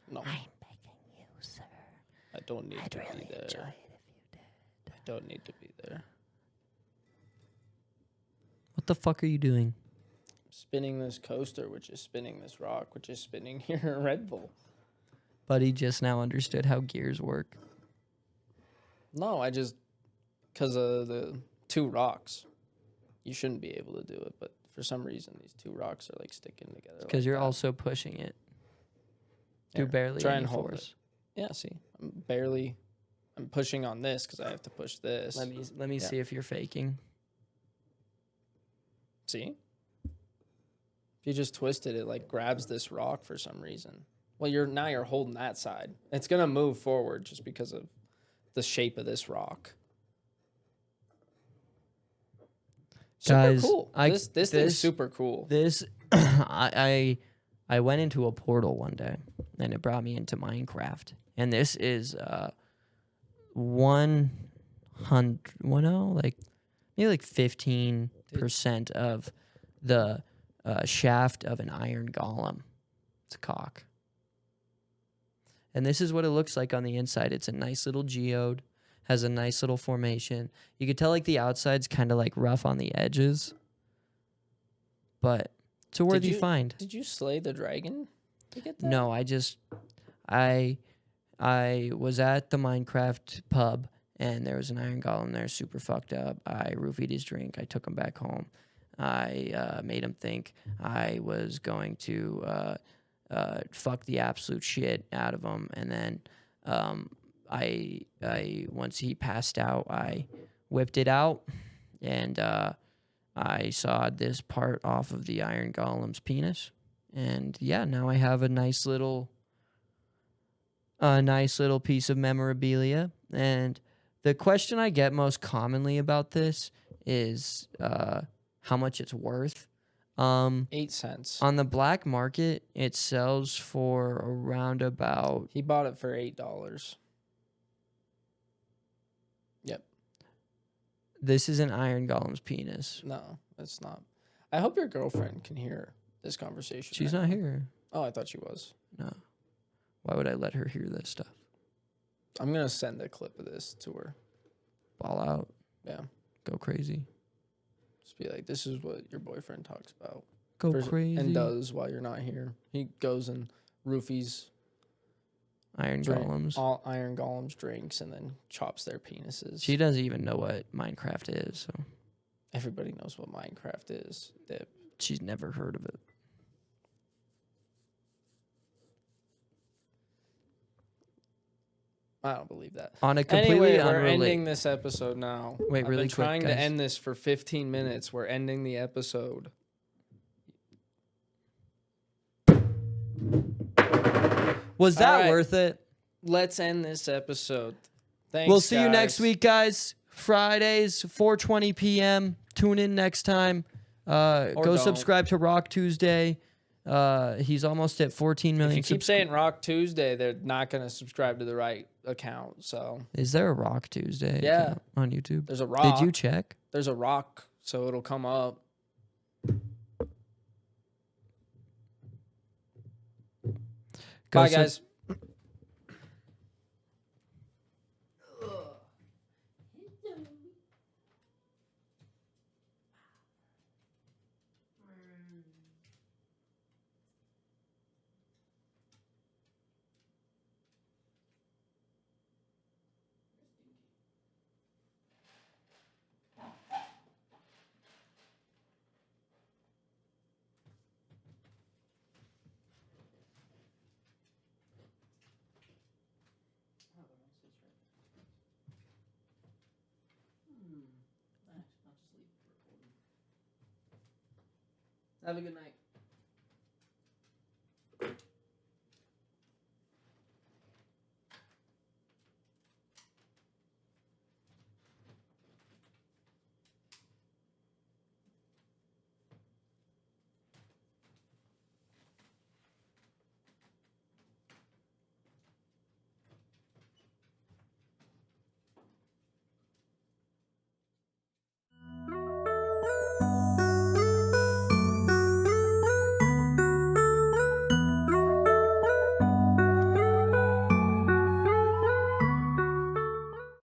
No. I'm begging you, sir. I don't need to be there. Enjoy it if you did. I don't need to be there. What the fuck are you doing? Spinning this coaster, which is spinning this rock, which is spinning your Red Bull. Buddy just now understood how gears work. No, because of the two rocks. You shouldn't be able to do it, but for some reason, these two rocks are like sticking together. Because you're also pushing it. Do Here, barely try any and hold force. it. Yeah, see, I'm pushing on this because I have to push this. Let me Yeah. see if you're faking. See? If you just twist it, it like grabs this rock for some reason. Well, you're holding that side. It's gonna move forward just because of the shape of this rock. Guys, super cool. This thing's super cool. This I went into a portal one day and it brought me into Minecraft. And this is 15% of the shaft of an iron golem. It's a cock. And this is what it looks like on the inside. It's a nice little geode, has a nice little formation. You could tell like the outside's kind of like rough on the edges, but it's a worthy find. Did you slay the dragon to get that? No, I was at the Minecraft pub and there was an iron golem there, super fucked up. I roofied his drink. I took him back home. I made him think I was going to fuck the absolute shit out of him, and then I once he passed out, I whipped it out, and I sawed this part off of the iron golem's penis, and yeah, now I have a nice little piece of memorabilia. And the question I get most commonly about this is how much it's worth. 8 cents. On the black market, it sells for around about. He bought it for $8. Yep. This is an iron golem's penis. No, it's not. I hope your girlfriend can hear this conversation. She's not here. Oh, I thought she was. No. Why would I let her hear this stuff? I'm going to send a clip of this to her. Ball out. Yeah. Go crazy. Just be like, this is what your boyfriend talks about. Go crazy. And does while you're not here. He goes and roofies iron golems. All iron golems drinks and then chops their penises. She doesn't even know what Minecraft is, so. Everybody knows what Minecraft is, Dip. She's never heard of it. I don't believe that. On a completely anyway, we're unrelated. ending this episode now. Wait, really I've been quick, trying to guys. end this for 15 minutes. We're ending the episode. Was that All right. worth it? Let's end this episode. Thanks, We'll see you next guys. week, guys. Fridays, 4:20 p.m. Tune in next time. Go don't. subscribe to Rock Tuesday. He's almost at 14 million. If you keep saying Rock Tuesday, they're not going to subscribe to the right account. So Is there a Rock Tuesday Yeah. account on YouTube? there's a rock. Did you check? There's a rock, so it'll come up. Go Bye, sub- guys. Have a good night.